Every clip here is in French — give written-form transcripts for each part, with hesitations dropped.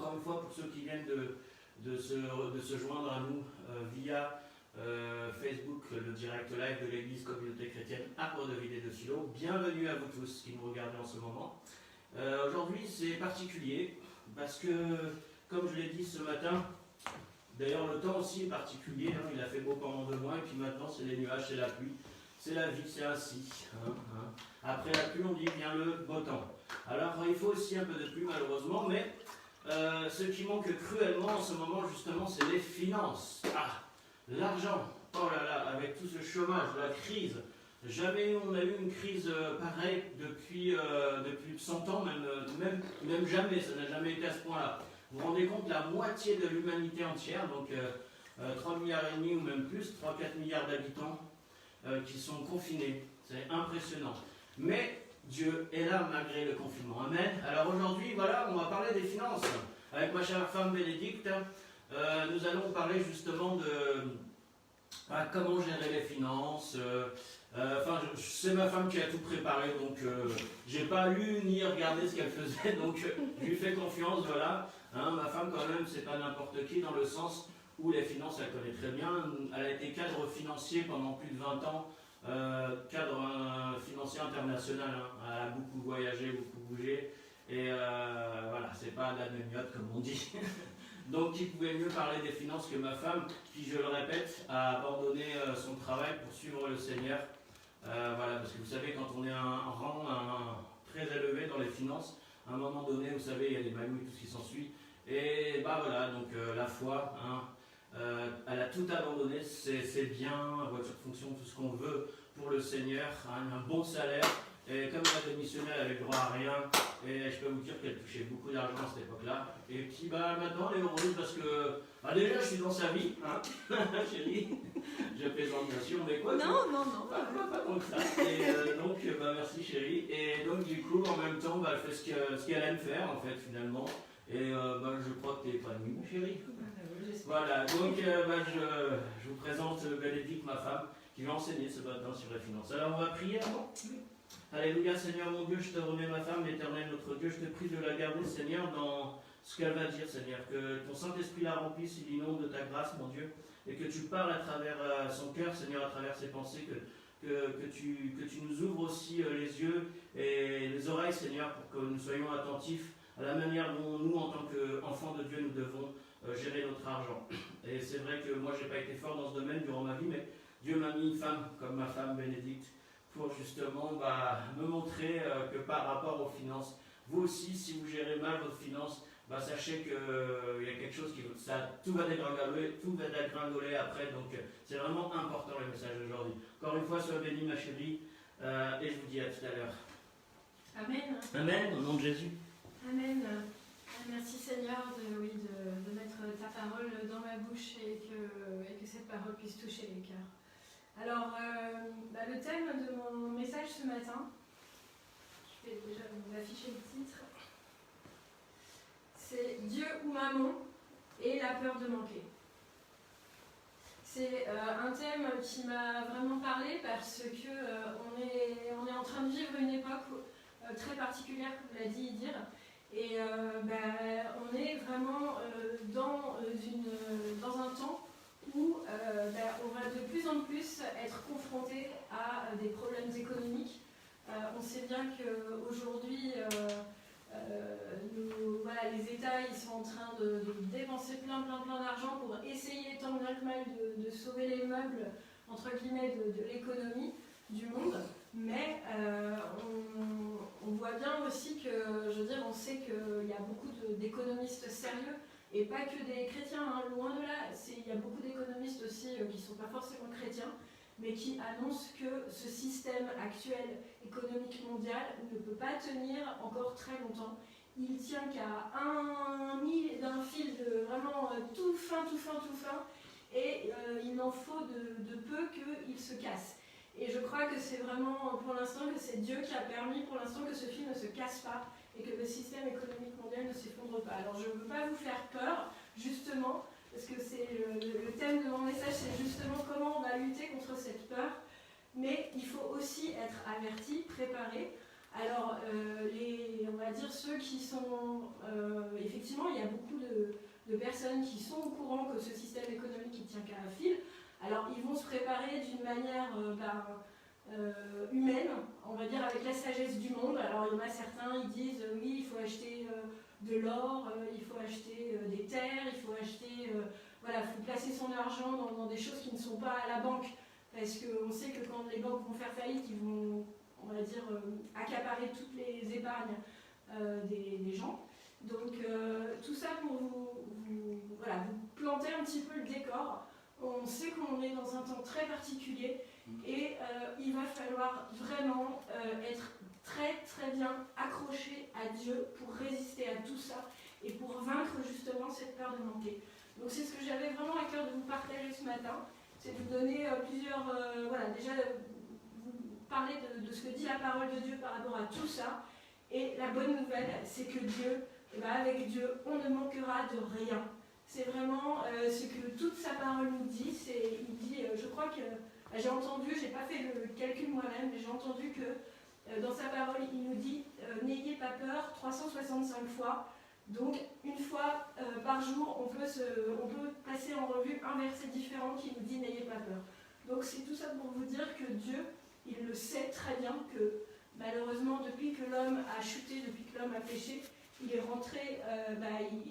encore une fois, pour ceux qui viennent de se joindre à nous via Facebook, le direct live de l'Église Communauté Chrétienne à Port-de-Ville de Silo. Bienvenue à vous tous qui nous regardez en ce moment. Aujourd'hui, c'est particulier parce que, comme je l'ai dit ce matin, d'ailleurs le temps aussi est particulier, hein, il a fait beau pendant 2 mois et puis maintenant c'est les nuages, c'est la pluie. C'est la vie, c'est ainsi. Après la pluie, on dit vient le beau temps. Alors il faut aussi un peu de pluie malheureusement, mais ce qui manque cruellement en ce moment justement, c'est les finances. Ah, l'argent. Oh là là, avec tout ce chômage, la crise. Jamais on a eu une crise pareille depuis plus de 100 ans, même jamais, ça n'a jamais été à ce point-là. Vous vous rendez compte, la moitié de l'humanité entière, donc 3,5 milliards ou même plus, 3-4 milliards d'habitants, qui sont confinés. C'est impressionnant. Mais Dieu est là malgré le confinement. Amen. Alors aujourd'hui, voilà, on va parler des finances. Avec ma chère femme Bénédicte, nous allons parler justement de comment gérer les finances. C'est ma femme qui a tout préparé, donc j'ai pas lu ni regardé ce qu'elle faisait, donc je lui fais confiance, voilà. Hein, ma femme quand même, c'est pas n'importe qui dans le sens où les finances, elle connaît très bien. Elle a été cadre financier pendant plus de 20 ans, cadre financier international. Hein. Elle a beaucoup voyagé, beaucoup bougé. Et voilà, c'est pas de la gnognotte comme on dit. Donc, qui pouvait mieux parler des finances que ma femme, qui, je le répète, a abandonné son travail pour suivre le Seigneur. Voilà, parce que vous savez, quand on est à un rang très élevé dans les finances, à un moment donné, vous savez, il y a des magouilles, tout ce qui s'ensuit. Et bah voilà, donc la foi, hein, elle a tout abandonné, c'est bien, voiture de fonction, tout ce qu'on veut pour le Seigneur, hein, un bon salaire. Et comme elle a démissionné, elle avait le droit à rien. Et je peux vous dire qu'elle touchait beaucoup d'argent à cette époque-là. Et puis bah, maintenant, elle est heureuse parce que bah, déjà, je suis dans sa vie, hein, chérie. Je plaisante bien sûr, mais quoi Non. Pas tant que ça. Et donc, bah, merci chérie. Et donc, du coup, en même temps, bah, elle fait ce qu'elle aime faire, en fait, finalement. Et bah, je crois que tu es épanouie, ma chérie. Voilà, donc je vous présente Bénédicte, ma femme, qui va enseigner ce matin sur les finances. Alors, on va prier avant. Alléluia, Seigneur mon Dieu, je te remets ma femme, l'Éternel notre Dieu, je te prie de la garder, Seigneur, dans ce qu'elle va dire, Seigneur, que ton Saint-Esprit la remplisse, il inonde de ta grâce, mon Dieu, et que tu parles à travers son cœur, Seigneur, à travers ses pensées, que tu nous ouvres aussi les yeux et les oreilles, Seigneur, pour que nous soyons attentifs à la manière dont nous, en tant qu'enfants de Dieu, nous devons gérer notre argent. Et c'est vrai que moi, je n'ai pas été fort dans ce domaine durant ma vie, mais Dieu m'a mis une femme comme ma femme Bénédicte, pour justement me montrer que par rapport aux finances, vous aussi, si vous gérez mal votre finance, sachez qu'il y a quelque chose tout va dégringoler après, donc c'est vraiment important le message d'aujourd'hui. Encore une fois, sois bénie ma chérie, et je vous dis à tout à l'heure. Amen. Amen, au nom de Jésus. Amen. Merci Seigneur de mettre ta parole dans ma bouche et que cette parole puisse toucher les cœurs. Alors, le thème de mon message ce matin, je vais déjà vous afficher le titre, c'est Dieu ou Mammon et la peur de manquer. C'est un thème qui m'a vraiment parlé parce que on est en train de vivre une époque très particulière, comme l'a dit Idir, et on est vraiment dans un temps où on va de plus en plus être confronté à des problèmes économiques. On sait bien qu'aujourd'hui, les États ils sont en train de dépenser plein d'argent pour essayer tant bien que mal de sauver les meubles, entre guillemets, de l'économie du monde. Mais on voit bien aussi que, on sait qu'il y a beaucoup d'économistes sérieux, et pas que des chrétiens, hein, loin de là. Il y a beaucoup d'économistes aussi qui ne sont pas forcément chrétiens, mais qui annoncent que ce système actuel économique mondial ne peut pas tenir encore très longtemps. Il tient qu'à d'un fil de vraiment tout fin, et il n'en faut de peu qu'il se casse. Et je crois que c'est vraiment, pour l'instant, que c'est Dieu qui a permis pour l'instant que ce fil ne se casse pas et que le système économique mondial ne s'effondre pas. Alors je ne veux pas vous faire peur, justement, parce que c'est le thème de mon message, c'est justement comment on va lutter contre cette peur, mais il faut aussi être averti, préparé. Alors, on va dire ceux qui sont effectivement effectivement, il y a beaucoup de personnes qui sont au courant que ce système économique ne tient qu'à un fil. Alors, ils vont se préparer d'une manière humaine, on va dire avec la sagesse du monde. Alors, il y en a certains, ils disent oui, il faut acheter de l'or, il faut acheter des terres, il faut acheter, voilà, il faut placer son argent dans des choses qui ne sont pas à la banque, parce qu'on sait que quand les banques vont faire faillite, ils vont, on va dire, accaparer toutes les épargnes des gens. Donc tout ça pour voilà, vous planter un petit peu le décor. On sait qu'on est dans un temps très particulier et il va falloir vraiment être très très bien accroché à Dieu pour résister à tout ça et pour vaincre justement cette peur de manquer. Donc c'est ce que j'avais vraiment à cœur de vous partager ce matin, c'est de vous donner plusieurs, voilà, déjà vous parler de ce que dit la parole de Dieu par rapport à tout ça. Et la bonne nouvelle, c'est que Dieu, avec Dieu, on ne manquera de rien. C'est vraiment ce que toute sa parole nous dit. Il dit, je crois que j'ai entendu, j'ai pas fait le calcul moi-même, mais j'ai entendu que dans sa parole, il nous dit n'ayez pas peur 365 fois. Donc une fois par jour, on peut passer en revue un verset différent qui nous dit n'ayez pas peur. Donc c'est tout ça pour vous dire que Dieu, il le sait très bien que malheureusement, depuis que l'homme a chuté, depuis que l'homme a péché, il est rentré,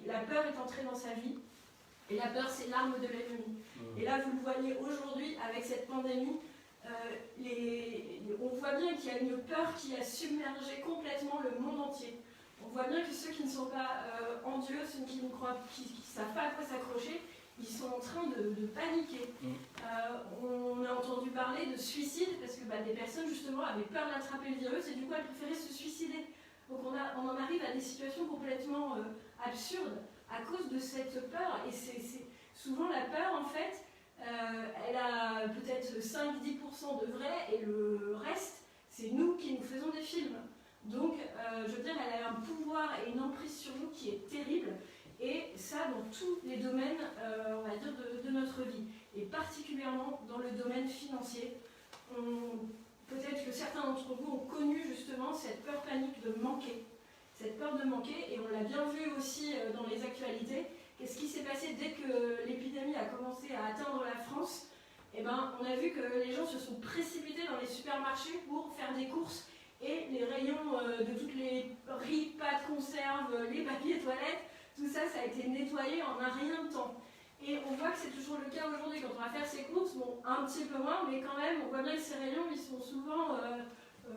la peur est entrée dans sa vie. Et la peur, c'est l'arme de l'ennemi. Et là, vous le voyez aujourd'hui, avec cette pandémie, on voit bien qu'il y a une peur qui a submergé complètement le monde entier. On voit bien que ceux qui ne sont pas en Dieu, ceux qui ne croient, qui ne savent pas à quoi s'accrocher, ils sont en train de paniquer. On a entendu parler de suicide parce que des personnes justement avaient peur d'attraper le virus et du coup elles préféraient se suicider. Donc on en arrive à des situations complètement absurdes à cause de cette peur. Et c'est souvent la peur en fait, elle a peut-être 5-10% de vrai et le reste c'est nous qui nous faisons des films. Donc je veux dire, elle a un pouvoir et une emprise sur nous qui est terrible. Et ça dans tous les domaines, on va dire, de notre vie. Et particulièrement dans le domaine financier. Peut-être que certains d'entre vous ont connu justement cette peur panique de manquer. Cette peur de manquer, et on l'a bien vu aussi dans les actualités. Qu'est-ce qui s'est passé dès que l'épidémie a commencé à atteindre la France? On a vu que les gens se sont précipités dans les supermarchés pour faire des courses. Et les rayons de toutes les riz, pâtes, conserves, les papiers toilettes, tout ça, ça a été nettoyé en un rien de temps. Et on voit que c'est toujours le cas aujourd'hui quand on va faire ses courses, bon, un petit peu moins, mais quand même, on voit bien que ces rayons, ils sont souvent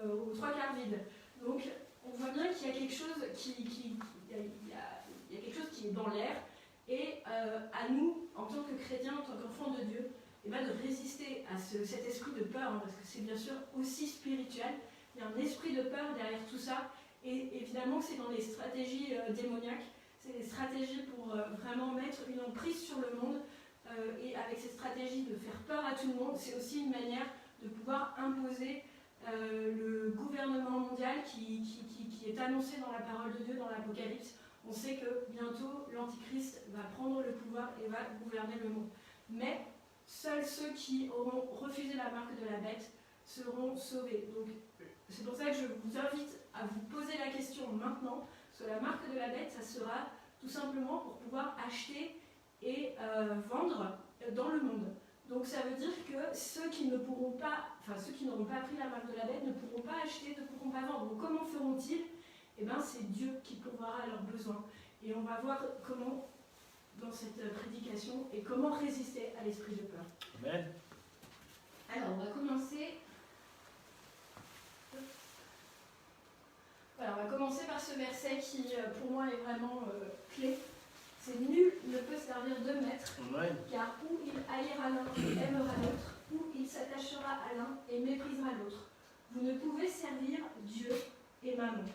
aux 3/4 vides. Donc, on voit bien qu'il y a quelque chose il y a quelque chose qui est dans l'air. Et à nous, en tant que chrétiens, en tant qu'enfants de Dieu, de résister à cet esprit de peur, parce que c'est bien sûr aussi spirituel. Il y a un esprit de peur derrière tout ça. Et évidemment, c'est dans les stratégies démoniaques. C'est des stratégies pour vraiment mettre une emprise sur le monde et avec cette stratégie de faire peur à tout le monde, c'est aussi une manière de pouvoir imposer le gouvernement mondial qui est annoncé dans la parole de Dieu, dans l'Apocalypse. On sait que bientôt l'Antichrist va prendre le pouvoir et va gouverner le monde. Mais seuls ceux qui auront refusé la marque de la bête seront sauvés. Donc c'est pour ça que je vous invite à vous poser la question maintenant. Parce que la marque de la bête, ça sera tout simplement pour pouvoir acheter et vendre dans le monde. Donc ça veut dire que ceux qui n'auront pas pris la marque de la bête ne pourront pas acheter, ne pourront pas vendre. Donc comment feront-ils? C'est Dieu qui pourvoira à leurs besoins. Et on va voir comment, dans cette prédication, et comment résister à l'esprit de peur. Amen. Alors on va commencer. Voilà, on va commencer par ce verset qui, pour moi, est vraiment clé. C'est nul ne peut servir de maître, car ou il haïra l'un et aimera l'autre, ou il s'attachera à l'un et méprisera l'autre. Vous ne pouvez servir Dieu et Mammon.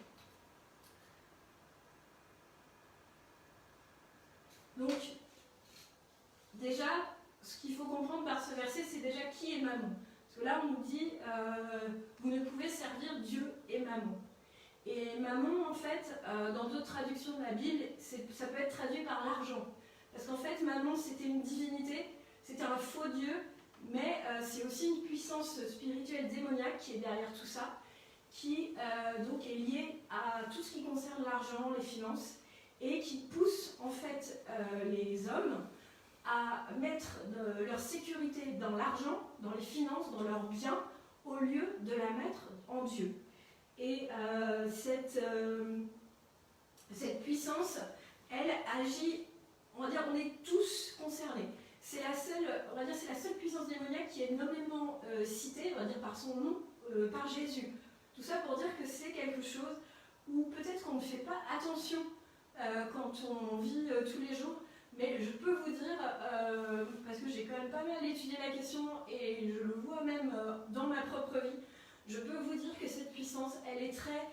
Donc, déjà, ce qu'il faut comprendre par ce verset, c'est déjà qui est Mammon. Parce que là, on nous dit, vous ne pouvez servir Dieu et Mammon. Et Mammon, en fait, dans d'autres traductions de la Bible, ça peut être traduit par l'argent. Parce qu'en fait, Mammon, c'était une divinité, c'était un faux dieu, mais c'est aussi une puissance spirituelle démoniaque qui est derrière tout ça, qui donc est liée à tout ce qui concerne l'argent, les finances, et qui pousse les hommes à mettre leur sécurité dans l'argent, dans les finances, dans leurs biens, au lieu de la mettre en Dieu. Et cette puissance, elle agit, on va dire, on est tous concernés. C'est la seule puissance démoniaque qui est nommément citée, on va dire, par son nom, par Jésus. Tout ça pour dire que c'est quelque chose où peut-être qu'on ne fait pas attention quand on vit tous les jours, mais je peux vous dire, parce que j'ai quand même pas mal étudié la question et je le vois même dans ma propre vie, je peux vous dire que cette puissance, elle est très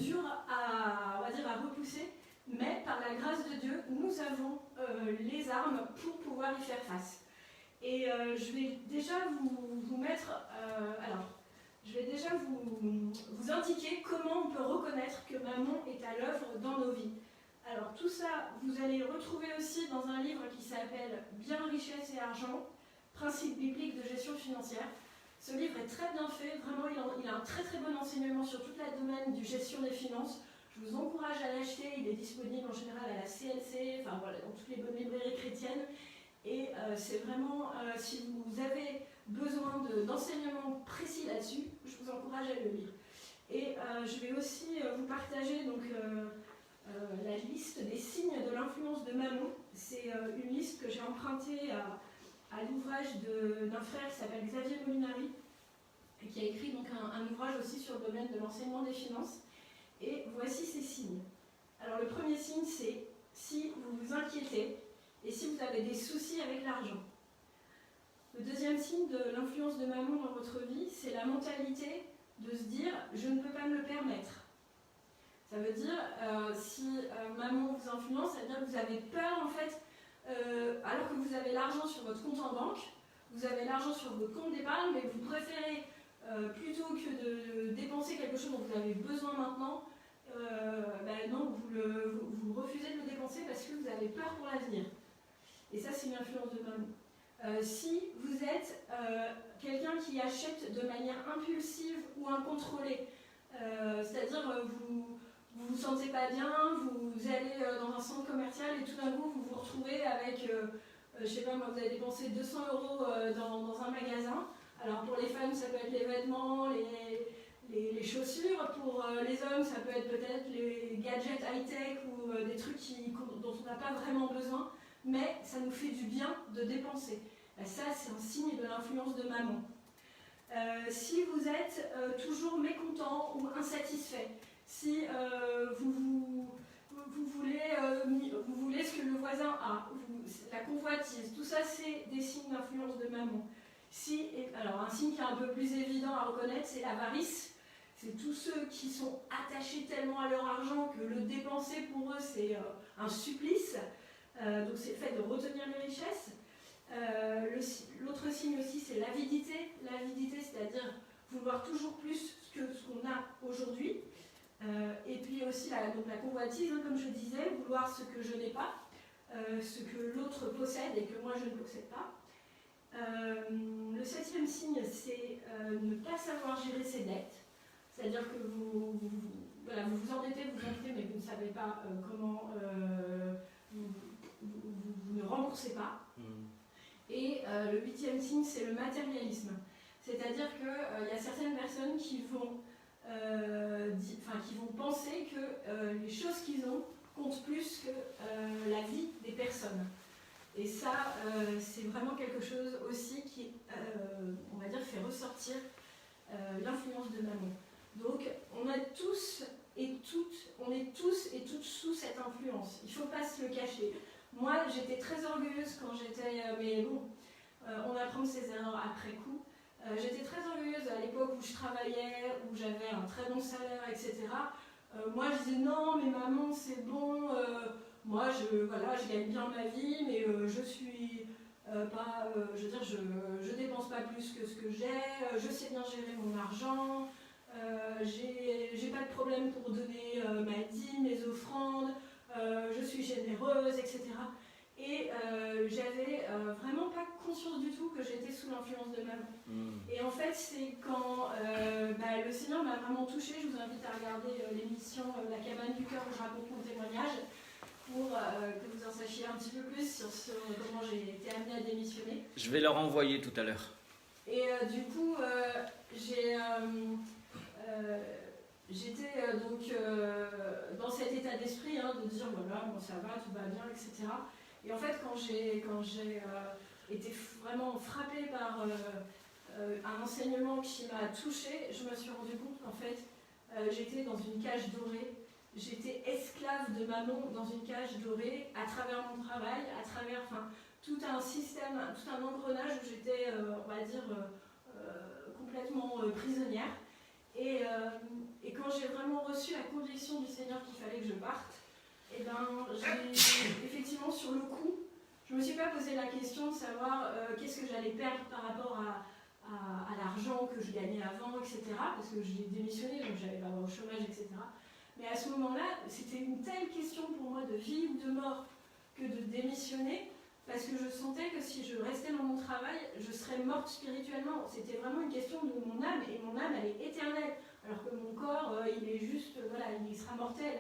dure on va dire, à repousser, mais par la grâce de Dieu, nous avons les armes pour pouvoir y faire face. Et je vais déjà vous mettre... je vais déjà vous indiquer comment on peut reconnaître que Mammon est à l'œuvre dans nos vies. Alors tout ça, vous allez le retrouver aussi dans un livre qui s'appelle « Bien, richesse et argent, principes bibliques de gestion financière ». Ce livre est très bien fait, vraiment il a un très très bon enseignement sur toute la domaine du gestion des finances. Je vous encourage à l'acheter, il est disponible en général à la CLC, enfin voilà, dans toutes les bonnes librairies chrétiennes. Et c'est vraiment, si vous avez besoin d'enseignements précis là-dessus, je vous encourage à le lire. Et je vais aussi vous partager donc, la liste des signes de l'influence de Mammon. C'est une liste que j'ai empruntée à l'ouvrage d'un frère qui s'appelle Xavier Molinari, et qui a écrit donc un ouvrage aussi sur le domaine de l'enseignement des finances. Et voici ces signes. Alors le premier signe, c'est si vous vous inquiétez et si vous avez des soucis avec l'argent. Le deuxième signe de l'influence de Mammon dans votre vie, c'est la mentalité de se dire « je ne peux pas me le permettre ». Ça veut dire, si Mammon vous influence, ça veut dire que vous avez peur en fait, alors que vous avez l'argent sur votre compte en banque, vous avez l'argent sur votre compte d'épargne, mais vous préférez, plutôt que de dépenser quelque chose dont vous avez besoin maintenant, non, vous refusez de le dépenser parce que vous avez peur pour l'avenir. Et ça, c'est une influence de Mammon. Si vous êtes quelqu'un qui achète de manière impulsive ou incontrôlée, c'est-à-dire vous vous sentez pas bien, vous allez dans un centre commercial et tout d'un coup vous vous retrouvez avec, je sais pas moi, vous avez dépensé 200 € dans un magasin. Alors pour les femmes, ça peut être les vêtements, les chaussures. Pour les hommes, ça peut être peut-être les gadgets high-tech ou des trucs dont on n'a pas vraiment besoin. Mais ça nous fait du bien de dépenser. Ça, c'est un signe de l'influence de Mammon. Si vous êtes toujours mécontent ou insatisfait, si vous voulez ce que le voisin a, la convoitise, tout ça, c'est des signes d'influence de Mammon. Alors, un signe qui est un peu plus évident à reconnaître, c'est l'avarice. C'est tous ceux qui sont attachés tellement à leur argent que le dépenser pour eux, c'est un supplice. Donc c'est le fait de retenir les richesses. L'autre signe aussi, c'est l'avidité. L'avidité, c'est-à-dire vouloir toujours plus que ce qu'on a aujourd'hui. Et puis aussi la convoitise, comme je disais, vouloir ce que je n'ai pas, ce que l'autre possède et que moi je ne possède pas. Le septième signe, c'est ne pas savoir gérer ses dettes. C'est-à-dire que vous vous endettez, mais vous ne savez pas comment... vous ne remboursez pas. Et le huitième signe, c'est le matérialisme. C'est-à-dire qu'il y a certaines personnes qui vont penser que les choses qu'ils ont comptent plus que la vie des personnes. Et ça, c'est vraiment quelque chose aussi qui, on va dire, fait ressortir l'influence de Mammon. Donc, on est tous et toutes sous cette influence. Il ne faut pas se le cacher. Moi, j'étais très orgueilleuse quand j'étais... mais bon, on apprend ses erreurs après coup. J'étais très orgueilleuse à l'époque où je travaillais, où j'avais un très bon salaire, etc. Moi, je disais non, mais maman, c'est bon. Moi, je gagne bien ma vie, mais je suis pas... je dépense pas plus que ce que j'ai. Je sais bien gérer mon argent. J'ai pas de problème pour donner ma dîme, mes offrandes. Je suis généreuse, etc. Et j'avais vraiment pas conscience du tout que j'étais sous l'influence de Mammon. Et en fait, c'est quand le Seigneur m'a vraiment touchée. Je vous invite à regarder l'émission La cabane du cœur où je raconte mon témoignage pour que vous en sachiez un petit peu plus sur comment j'ai été amenée à démissionner. Je vais leur envoyer tout à l'heure. Et du coup, j'étais donc dans cet état d'esprit de dire voilà, bon, ça va, tout va bien, etc. Et en fait, quand j'ai été vraiment frappée par un enseignement qui m'a touchée, je me suis rendu compte qu'en fait, j'étais dans une cage dorée. J'étais esclave de maman dans une cage dorée à travers mon travail, à travers tout un système, tout un engrenage où j'étais, on va dire, complètement prisonnière. Et quand j'ai vraiment reçu la conviction du Seigneur qu'il fallait que je parte, et j'ai effectivement sur le coup, je ne me suis pas posé la question de savoir qu'est-ce que j'allais perdre par rapport à l'argent que je gagnais avant, etc. Parce que j'ai démissionné, donc j'allais pas avoir au chômage, etc. Mais à ce moment-là, c'était une telle question pour moi de vie ou de mort que de démissionner, parce que je sentais que si je restais dans mon travail, je serais morte spirituellement. C'était vraiment une question de mon âme, et mon âme, elle est éternelle. Alors que mon corps, il est juste, voilà, il sera mortel,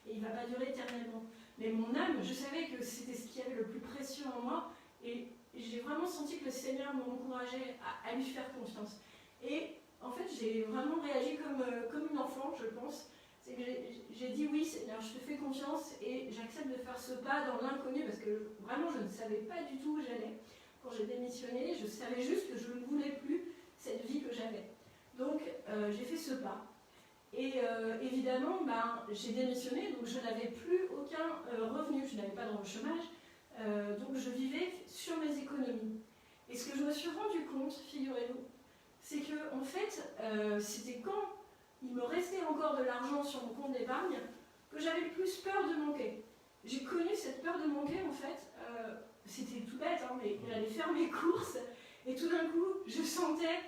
et il ne va pas durer éternellement. Mais mon âme, je savais que c'était ce qui avait le plus précieux en moi, et j'ai vraiment senti que le Seigneur m'encourageait à lui faire confiance. Et en fait, j'ai vraiment réagi comme une enfant, je pense. C'est que j'ai dit oui Seigneur, je te fais confiance et j'accepte de faire ce pas dans l'inconnu parce que vraiment je ne savais pas du tout où j'allais. Quand j'ai démissionné, je savais juste que je ne voulais plus cette vie que j'avais. Donc j'ai fait ce pas. Et évidemment, j'ai démissionné, donc je n'avais plus aucun revenu, je n'avais pas de chômage, donc je vivais sur mes économies. Et ce que je me suis rendu compte, figurez-vous, c'est que en fait, c'était quand il me restait encore de l'argent sur mon compte d'épargne que j'avais le plus peur de manquer. J'ai connu cette peur de manquer, en fait, c'était tout bête, mais j'allais faire mes courses et tout d'un coup, je sentais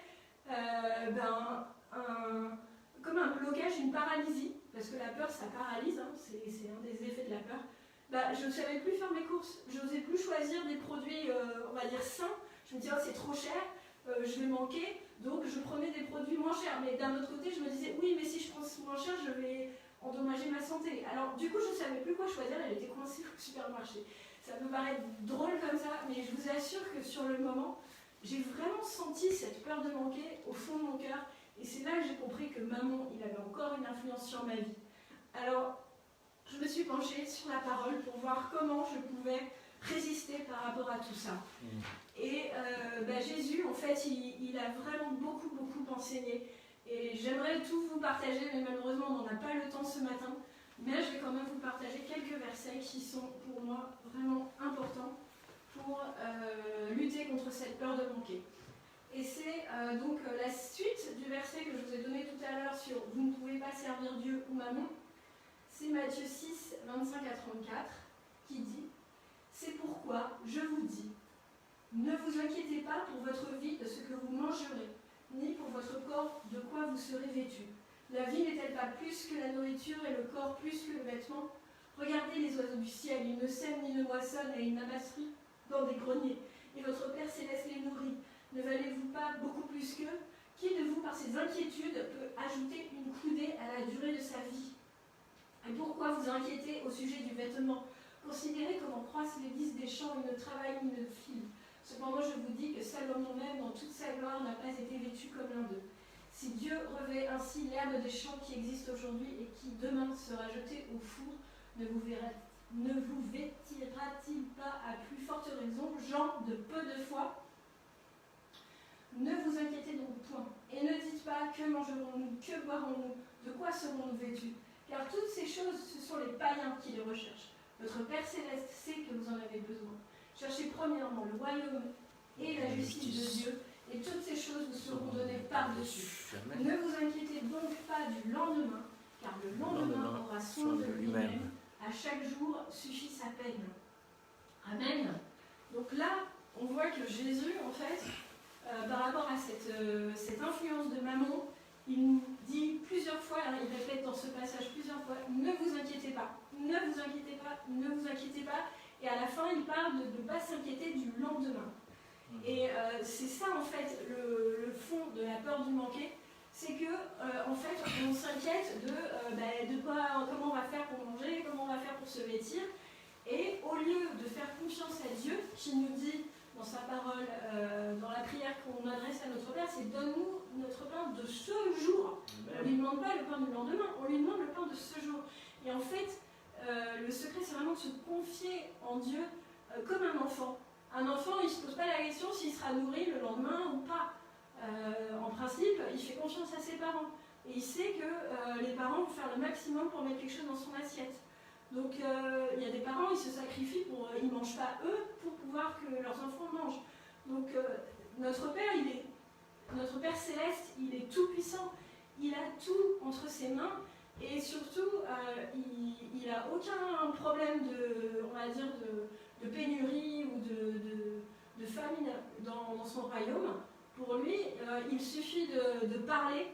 comme un blocage, une paralysie, parce que la peur, ça paralyse, c'est un des effets de la peur. Je ne savais plus faire mes courses, je n'osais plus choisir des produits, on va dire, sains. Je me disais, c'est trop cher, je vais manquer. Donc je prenais des produits moins chers, mais d'un autre côté je me disais oui mais si je prends moins cher je vais endommager ma santé. Alors du coup je ne savais plus quoi choisir, elle était coincée au supermarché. Ça peut paraître drôle comme ça, mais je vous assure que sur le moment j'ai vraiment senti cette peur de manquer au fond de mon cœur et c'est là que j'ai compris que maman il avait encore une influence sur ma vie. Alors je me suis penchée sur la parole pour voir comment je pouvais résister par rapport à tout ça. Et Jésus, en fait, il a vraiment beaucoup enseigné. Et j'aimerais tout vous partager, mais malheureusement, on n'en a pas le temps ce matin. Mais je vais quand même vous partager quelques versets qui sont pour moi vraiment importants pour lutter contre cette peur de manquer. Et c'est donc la suite du verset que je vous ai donné tout à l'heure sur « Vous ne pouvez pas servir Dieu ou Mammon ». C'est Matthieu 6, 25 à 34 qui dit « C'est pourquoi je vous dis, ne vous inquiétez pas pour votre vie de ce que vous mangerez, ni pour votre corps de quoi vous serez vêtu. La vie n'est-elle pas plus que la nourriture et le corps plus que le vêtement? Regardez les oiseaux du ciel, ils ne sèment ni ne moissonnent et ils n'amassent dans des greniers. Et votre Père Céleste les nourrit. Ne valez-vous pas beaucoup plus qu'eux? Qui de vous, par ses inquiétudes, peut ajouter une coudée à la durée de sa vie? Et pourquoi vous inquiétez au sujet du vêtement? Considérez comment croissent les lys des champs, ils ne travaillent ni ne filent. Cependant, je vous dis que Salomon même, dans toute sa gloire, n'a pas été vêtu comme l'un d'eux. Si Dieu revêt ainsi l'herbe des champs qui existe aujourd'hui et qui demain sera jetée au four, ne vous vêtira-t-il pas à plus forte raison, gens de peu de foi? Ne vous inquiétez donc point, et ne dites pas que mangerons-nous, que boirons-nous, de quoi serons-nous vêtus? Car toutes ces choses, ce sont les païens qui les recherchent. Votre Père Céleste sait que vous en avez besoin. Cherchez premièrement le royaume et la justice de Dieu, et toutes ces choses vous seront données par-dessus. Ne vous inquiétez donc pas du lendemain, car le lendemain aura soin de lui-même. À chaque jour suffit sa peine. Amen. Donc là, on voit que Jésus, en fait, par rapport à cette influence de maman, il nous dit plusieurs fois, il répète dans ce passage plusieurs fois, ne vous inquiétez pas, ne vous inquiétez pas, ne vous inquiétez pas. Et à la fin, il parle de ne pas s'inquiéter du lendemain. Et c'est ça, en fait, le fond de la peur du manquer. C'est que, en fait, on s'inquiète de quoi, comment on va faire pour manger, comment on va faire pour se vêtir. Et au lieu de a Dieu qui nous dit dans sa parole, dans la prière qu'on adresse à notre Père, c'est donne-nous notre pain de ce jour. On ne lui demande pas le pain du lendemain, on lui demande le pain de ce jour. Et en fait, le secret, c'est vraiment de se confier en Dieu comme un enfant. Un enfant, il ne se pose pas la question s'il sera nourri le lendemain ou pas. En principe, il fait confiance à ses parents. Et il sait que les parents vont faire le maximum pour mettre quelque chose dans son assiette. Donc il y a des parents, ils se sacrifient ils ne mangent pas eux pour pouvoir que leurs enfants mangent. Donc notre Père céleste, il est tout puissant, il a tout entre ses mains et surtout il n'a aucun problème de pénurie ou de famine dans son royaume. Pour lui, il suffit de parler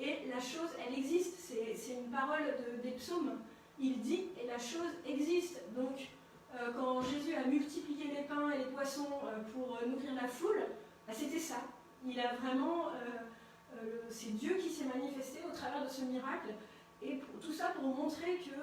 et la chose, elle existe. C'est une parole des psaumes. Il dit et la chose existe. Donc, quand Jésus a multiplié les pains et les poissons pour nourrir la foule, c'était ça. Il a vraiment, c'est Dieu qui s'est manifesté au travers de ce miracle. Et tout ça pour montrer que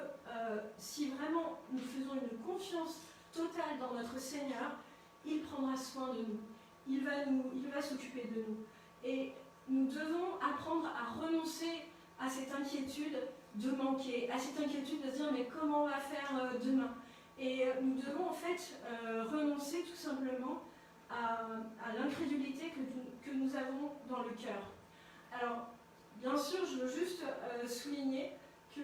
si vraiment nous faisons une confiance totale dans notre Seigneur, il prendra soin de nous. Il va s'occuper de nous. Et nous devons apprendre à renoncer à cette inquiétude de manquer, à cette inquiétude de se dire mais comment on va faire demain. Et nous devons en fait renoncer tout simplement à l'incrédulité que nous avons dans le cœur. Alors, bien sûr, je veux juste souligner que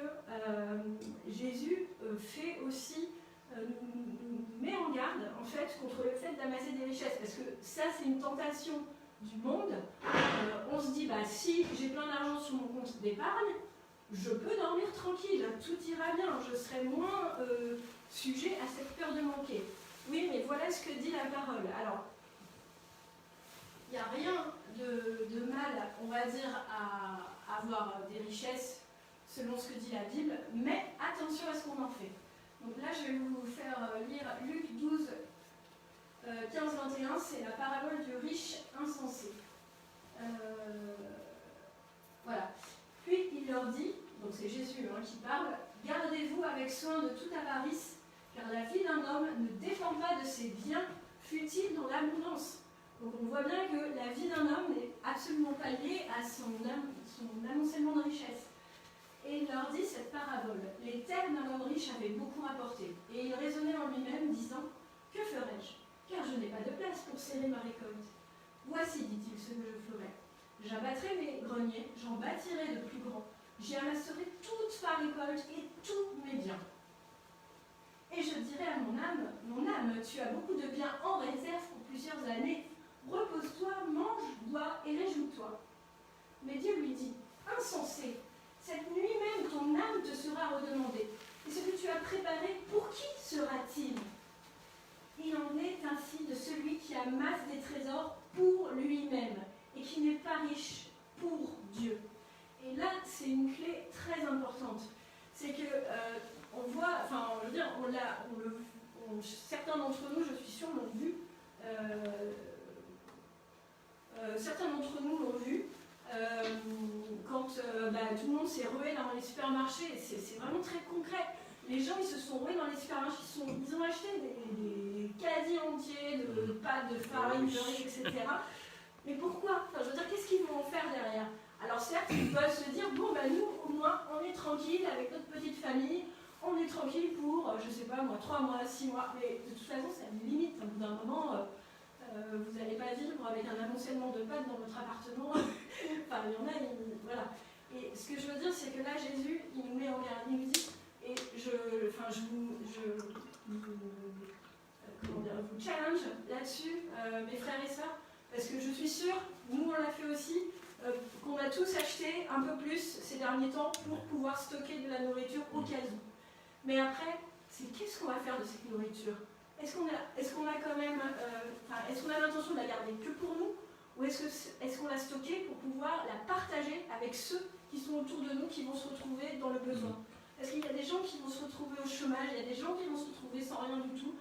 Jésus fait aussi, nous met en garde en fait contre le fait d'amasser des richesses, parce que ça c'est une tentation du monde. On se dit, si j'ai plein d'argent sur mon compte d'épargne, je peux dormir tranquille, tout ira bien, je serai moins sujet à cette peur de manquer. Oui, mais voilà ce que dit la parole. Alors, il n'y a rien de mal, on va dire, à avoir des richesses selon ce que dit la Bible, mais attention à ce qu'on en fait. Donc là, je vais vous faire lire Luc 12, 15-21, c'est la parabole du riche insensé. Voilà. Puis il leur dit, donc c'est Jésus qui parle, « Gardez-vous avec soin de toute avarice, car la vie d'un homme ne dépend pas de ses biens, fut-il dans l'abondance. » Donc on voit bien que la vie d'un homme n'est absolument pas liée à son amoncellement de richesse. Et il leur dit cette parabole. « Les terres d'un homme riche avaient beaucoup rapporté, et il raisonnait en lui-même, disant, « Que ferai-je ? Car je n'ai pas de place pour serrer ma récolte. Voici, dit-il, ce que je ferai. J'abattrai mes greniers, j'en bâtirai de plus grands. J'y amasserai toute ma récolte et tous mes biens. Et je dirai à mon âme, tu as beaucoup de biens en réserve pour plusieurs années. Repose-toi, mange, bois et réjouis-toi. Mais Dieu lui dit, insensé, cette nuit même ton âme te sera redemandée. Et ce que tu as préparé, pour qui sera-t-il ? Il en est ainsi de celui qui amasse des trésors pour lui-même et qui n'est pas riche pour Dieu. » Et là, c'est une clé très importante. C'est que on voit, enfin, je veux dire, certains d'entre nous, je suis sûre, l'ont vu. Certains d'entre nous l'ont vu quand tout le monde s'est rué dans les supermarchés. C'est vraiment très concret. Les gens, ils se sont rués dans les supermarchés, ils ont acheté des caddies entiers de pâtes, de farine, de riz, etc. Mais pourquoi ? Enfin, je veux dire, qu'est-ce qu'ils vont en faire derrière ? Alors certes, ils peuvent se dire, bon, nous, au moins, on est tranquille avec notre petite famille, on est tranquille pour, je sais pas moi, 3 mois, 6 mois, mais de toute façon, ça a une limite. Au bout d'un moment, vous n'allez pas vivre avec un amoncellement de pâtes dans votre appartement. Enfin, il y en a, voilà. Et ce que je veux dire, c'est que là, Jésus, il nous met en garde, il nous dit, et je vous challenge là-dessus, mes frères et sœurs, parce que je suis sûre, nous on l'a fait aussi, qu'on a tous acheté un peu plus ces derniers temps pour pouvoir stocker de la nourriture au cas où. Mais après, c'est qu'est-ce qu'on va faire de cette nourriture ? Est-ce qu'on a quand même, est-ce qu'on a l'intention de la garder que pour nous, ou est-ce qu'on l'a stockée pour pouvoir la partager avec ceux qui sont autour de nous, qui vont se retrouver dans le besoin ? Parce qu'il y a des gens qui vont se retrouver au chômage, il y a des gens qui vont se retrouver sans rien du tout.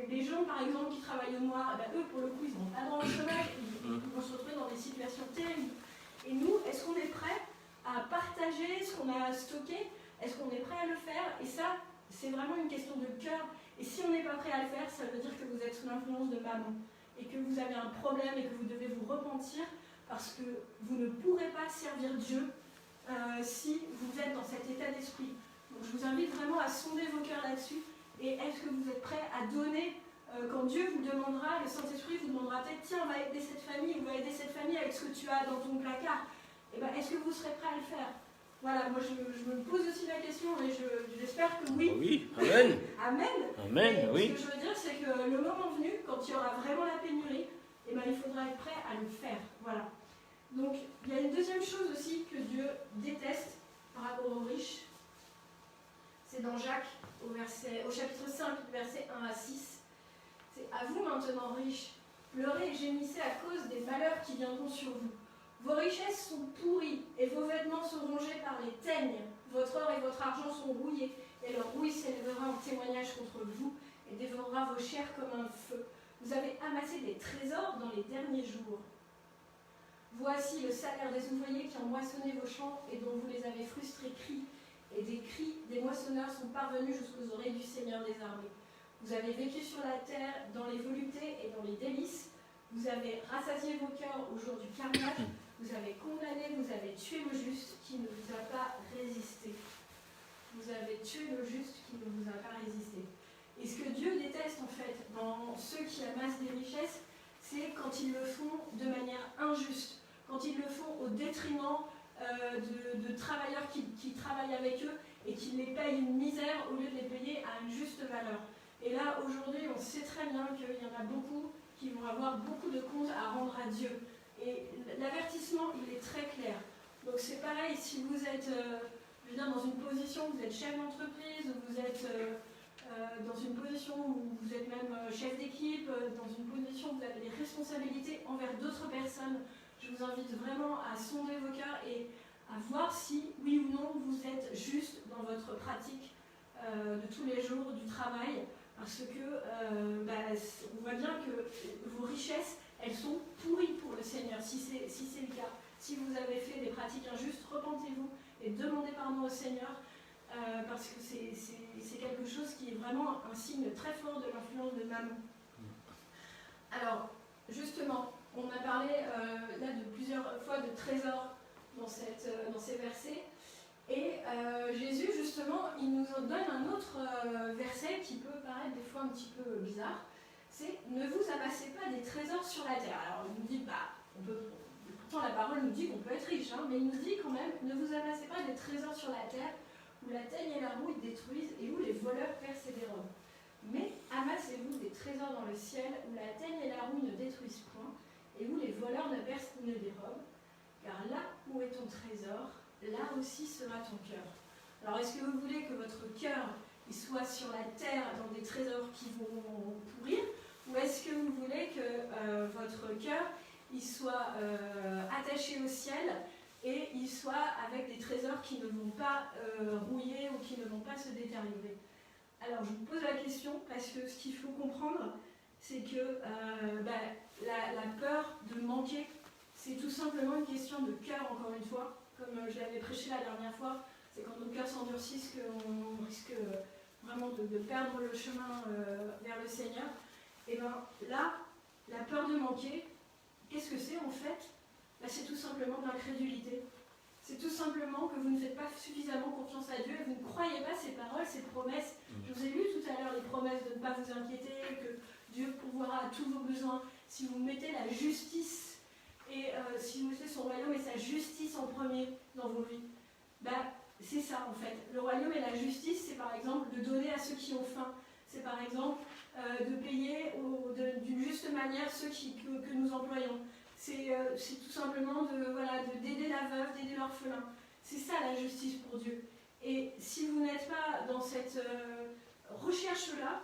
Les gens, par exemple, qui travaillent au noir, eux, pour le coup, ils n'ont pas droit au chômage, ils vont se retrouver dans des situations terribles. Et nous, est-ce qu'on est prêt à partager ce qu'on a stocké ? Est-ce qu'on est prêt à le faire ? Et ça, c'est vraiment une question de cœur. Et si on n'est pas prêt à le faire, ça veut dire que vous êtes sous l'influence de maman et que vous avez un problème et que vous devez vous repentir parce que vous ne pourrez pas servir Dieu si vous êtes dans cet état d'esprit. Donc je vous invite vraiment à sonder vos cœurs là-dessus. Et est-ce que vous êtes prêts à donner quand Dieu vous demandera, le Saint-Esprit vous demandera peut-être, tiens, on va aider cette famille, ou va aider cette famille avec ce que tu as dans ton placard. Et ben, est-ce que vous serez prêts à le faire? Voilà, moi je me pose aussi la question et j'espère que oui. Oui, amen. Amen. Amen, Et oui. ce que je veux dire, c'est que le moment venu, quand il y aura vraiment la pénurie, eh ben, il faudra être prêt à le faire. Voilà. Donc, il y a une deuxième chose aussi que Dieu déteste par rapport aux riches. C'est dans Jacques, au chapitre 5, versets 1 à 6. C'est à vous maintenant, riches, pleurez et gémissez à cause des malheurs qui viendront sur vous. Vos richesses sont pourries et vos vêtements sont rongés par les teignes. Votre or et votre argent sont rouillés et leur rouille s'élèvera en témoignage contre vous et dévorera vos chairs comme un feu. Vous avez amassé des trésors dans les derniers jours. Voici le salaire des ouvriers qui ont moissonné vos champs et dont vous les avez frustrés cris. Et des cris des moissonneurs sont parvenus jusqu'aux oreilles du Seigneur des armées. Vous avez vécu sur la terre dans les voluptés et dans les délices. Vous avez rassasié vos cœurs au jour du carnage. Vous avez condamné, vous avez tué le juste qui ne vous a pas résisté. Vous avez tué le juste qui ne vous a pas résisté. Et ce que Dieu déteste en fait dans ceux qui amassent des richesses, c'est quand ils le font de manière injuste, quand ils le font au détriment de travailleurs qui travaillent avec eux et qui les payent une misère au lieu de les payer à une juste valeur. Et là, aujourd'hui, on sait très bien qu'il y en a beaucoup qui vont avoir beaucoup de comptes à rendre à Dieu. Et l'avertissement, il est très clair. Donc c'est pareil, si vous êtes je veux dire, dans une position, vous êtes chef d'entreprise, ou vous êtes dans une position où vous êtes même chef d'équipe, dans une position où vous avez des responsabilités envers d'autres personnes, je vous invite vraiment à sonder vos cœurs et à voir si, oui ou non, vous êtes juste dans votre pratique de tous les jours du travail, parce que on voit bien que vos richesses, elles sont pourries pour le Seigneur, si c'est le cas. Si vous avez fait des pratiques injustes, repentez-vous et demandez pardon au Seigneur, parce que c'est quelque chose qui est vraiment un signe très fort de l'influence de Mammon. Alors, justement, on a parlé là de plusieurs fois de trésors dans ces versets. Et Jésus, justement, il nous en donne un autre verset qui peut paraître des fois un petit peu bizarre. C'est « Ne vous amassez pas des trésors sur la terre ». Alors, il nous dit, pourtant la parole nous dit qu'on peut être riche, mais il nous dit quand même « Ne vous amassez pas des trésors sur la terre, où la teigne et la rouille détruisent et où les voleurs percent et dérobent. Mais amassez-vous des trésors dans le ciel, où la teigne et la rouille ne détruisent point, et où les voleurs ne percent ni ne dérobent. Car là où est ton trésor, là aussi sera ton cœur. » Alors, est-ce que vous voulez que votre cœur il soit sur la terre dans des trésors qui vont pourrir, ou est-ce que vous voulez que votre cœur il soit attaché au ciel et il soit avec des trésors qui ne vont pas rouiller ou qui ne vont pas se détériorer? Alors, je vous pose la question parce que ce qu'il faut comprendre, c'est que la peur de manquer, c'est tout simplement une question de cœur, encore une fois. Comme je l'avais prêché la dernière fois, c'est quand nos cœurs s'endurcissent qu'on risque vraiment de perdre le chemin vers le Seigneur. Et bien là, la peur de manquer, qu'est-ce que c'est en fait? C'est tout simplement de l'incrédulité. C'est tout simplement que vous ne faites pas suffisamment confiance à Dieu et vous ne croyez pas ses paroles, ses promesses. Je vous ai lu tout à l'heure les promesses de ne pas vous inquiéter, que Dieu pourvoira à tous vos besoins. Si vous mettez la justice et si vous mettez son royaume et sa justice en premier dans vos vies, c'est ça en fait. Le royaume et la justice, c'est par exemple de donner à ceux qui ont faim. C'est par exemple de payer d'une juste manière ceux que nous employons. C'est tout simplement d'aider la veuve, d'aider l'orphelin. C'est ça la justice pour Dieu. Et si vous n'êtes pas dans cette recherche-là,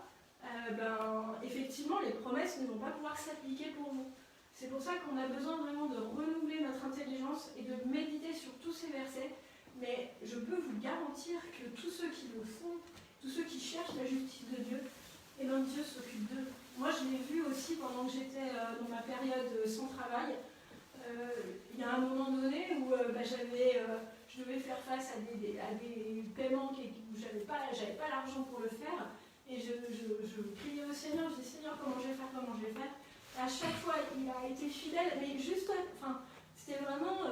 effectivement, les promesses ne vont pas pouvoir s'appliquer pour vous. C'est pour ça qu'on a besoin vraiment de renouveler notre intelligence et de méditer sur tous ces versets. Mais je peux vous garantir que tous ceux qui le font, tous ceux qui cherchent la justice de Dieu, Dieu s'occupe d'eux. Moi, je l'ai vu aussi pendant que j'étais dans ma période sans travail. Il y a un moment donné où je devais faire face à des paiements où j'avais pas l'argent pour le faire. Et je criais au Seigneur, je dis Seigneur, comment je vais faire, comment je vais faire. Et à chaque fois, il a été fidèle, mais juste, enfin, c'était vraiment,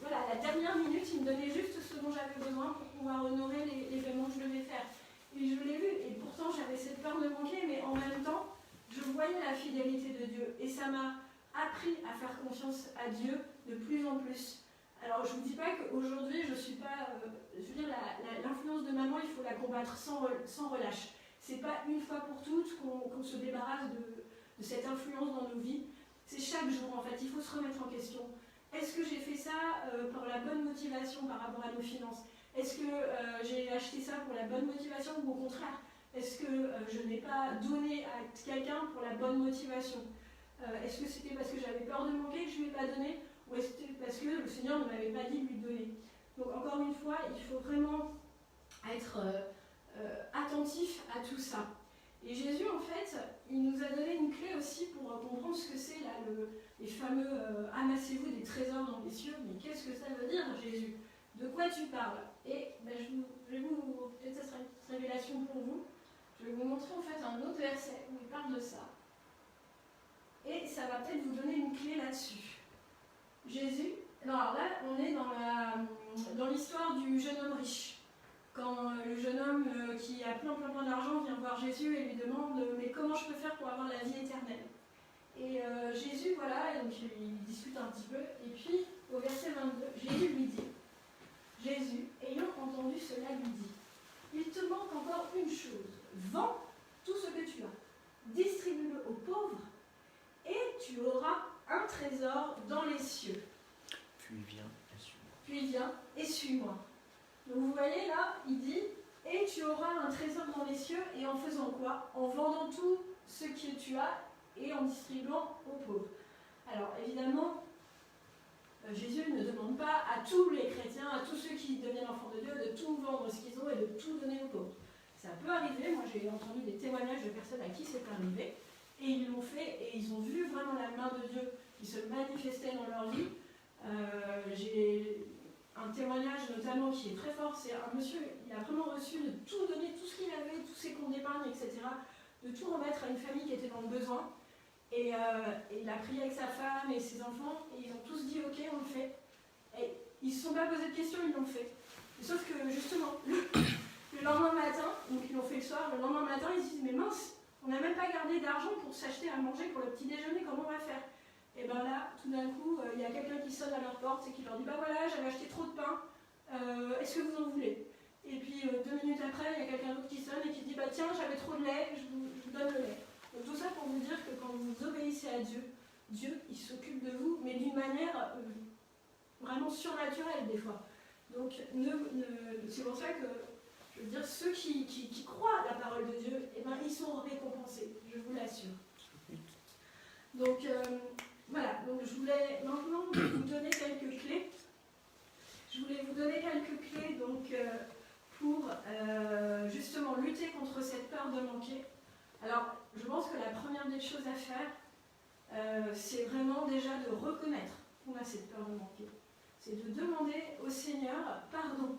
voilà, à la dernière minute, il me donnait juste ce dont j'avais besoin pour pouvoir honorer les paiements que je devais faire. Et je l'ai vu, et pourtant j'avais cette peur de manquer, mais en même temps, je voyais la fidélité de Dieu. Et ça m'a appris à faire confiance à Dieu de plus en plus. Alors je ne vous dis pas qu'aujourd'hui je ne suis pas... je veux dire, l'influence de maman, il faut la combattre sans relâche. Ce n'est pas une fois pour toutes qu'on se débarrasse de cette influence dans nos vies. C'est chaque jour en fait, il faut se remettre en question. Est-ce que j'ai fait ça pour la bonne motivation par rapport à nos finances? Est-ce que j'ai acheté ça pour la bonne motivation ou au contraire? Est-ce que je n'ai pas donné à quelqu'un pour la bonne motivation? Est-ce que c'était parce que j'avais peur de manquer que je ne lui ai pas donné? Ou est-ce que c'était parce que le Seigneur ne m'avait pas dit de lui donner? Donc encore une fois, il faut vraiment être attentif à tout ça. Et Jésus, en fait, il nous a donné une clé aussi pour comprendre ce que c'est là, les fameux amassez-vous des trésors dans les cieux. Mais qu'est-ce que ça veut dire, Jésus? De quoi tu parles? Et ben, je vais vous, peut-être que ça sera une petite révélation pour vous. Je vais vous montrer en fait un autre verset où il parle de ça. Et ça va peut-être vous donner une clé là-dessus. Jésus, non, alors là, on est dans l'histoire du jeune homme riche. Quand le jeune homme qui a plein d'argent vient voir Jésus et lui demande « Mais comment je peux faire pour avoir la vie éternelle ?» Et Jésus, voilà, donc il discute un petit peu. Et puis, au verset 22, Jésus lui dit, Jésus, ayant entendu cela, lui dit, « Il te manque encore une chose. Vends tout ce que tu as. Distribue-le aux pauvres et tu auras un trésor dans les cieux. Puis viens et suis-moi. » Donc vous voyez là, il dit, et tu auras un trésor dans les cieux, et en faisant quoi? En vendant tout ce que tu as et en distribuant aux pauvres. Alors évidemment, Jésus ne demande pas à tous les chrétiens, à tous ceux qui deviennent enfants de Dieu, de tout vendre ce qu'ils ont et de tout donner aux pauvres. Ça peut arriver, moi j'ai entendu des témoignages de personnes à qui c'est arrivé, et ils l'ont fait, et ils ont vu vraiment la main de Dieu qui se manifestait dans leur vie. J'ai un témoignage notamment qui est très fort, c'est un monsieur, il a vraiment reçu de tout donner, tout ce qu'il avait, tous ses comptes d'épargne, etc., de tout remettre à une famille qui était dans le besoin. Et il a prié avec sa femme et ses enfants, et ils ont tous dit ok, on le fait. Et ils ne se sont pas posé de questions, ils l'ont fait. Et sauf que justement, le lendemain matin, donc ils l'ont fait le soir, le lendemain matin, ils se disent mais mince, on n'a même pas gardé d'argent pour s'acheter à manger pour le petit déjeuner, comment on va faire? Et bien là, tout d'un coup, il y a quelqu'un qui sonne à leur porte et qui leur dit bah voilà, j'avais acheté trop de pain, est-ce que vous en voulez? Et puis 2 minutes après, il y a quelqu'un d'autre qui sonne et qui dit bah tiens, j'avais trop de lait, je vous donne le lait. Donc tout ça pour vous dire que quand vous obéissez à Dieu, Dieu il s'occupe de vous, mais d'une manière vraiment surnaturelle des fois. Donc c'est pour ça que je veux dire, ceux qui croient la parole de Dieu, eh ben, ils sont récompensés, je vous l'assure. Donc voilà, donc je voulais maintenant vous donner quelques clés. Je voulais vous donner quelques clés donc, pour justement lutter contre cette peur de manquer. Alors, je pense que la première des choses à faire, c'est vraiment déjà de reconnaître qu'on a cette peur de manquer. C'est de demander au Seigneur pardon.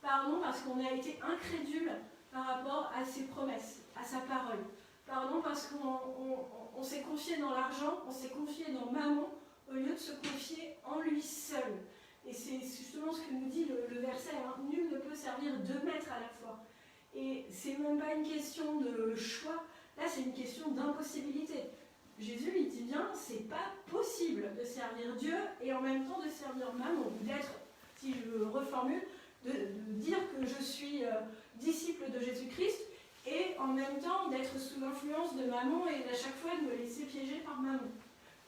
Pardon parce qu'on a été incrédule par rapport à ses promesses, à sa parole. Pardon parce qu'on s'est confié dans l'argent, on s'est confié dans maman, au lieu de se confier en lui seul. Et c'est justement ce que nous dit le verset, hein, nul ne peut servir 2 maîtres à la fois. Et c'est même pas une question de choix, là c'est une question d'impossibilité. Jésus il dit bien, c'est pas possible de servir Dieu et en même temps de servir maman, d'être, si je reformule, de dire que je suis disciple de Jésus-Christ et en même temps d'être sous l'influence de maman et à chaque fois de me laisser piéger par maman.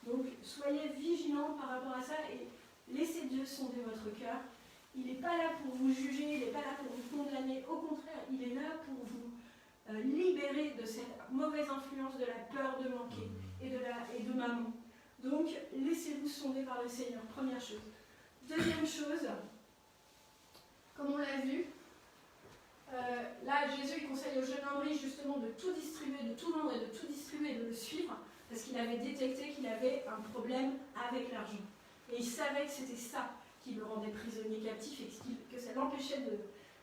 Donc soyez vigilants par rapport à ça et laissez Dieu sonder votre cœur. Il n'est pas là pour vous juger, il n'est pas là pour vous condamner, au contraire, il est là pour vous libérer de cette mauvaise influence de la peur de manquer et de maman. Donc laissez-vous sonder par le Seigneur, première chose. Deuxième chose, comme on l'a vu, là Jésus il conseille au jeune homme riche justement de tout distribuer, de tout vendre et de tout distribuer et de le suivre parce qu'il avait détecté qu'il avait un problème avec l'argent. Et il savait que c'était ça qui le rendait prisonnier captif et que ça l'empêchait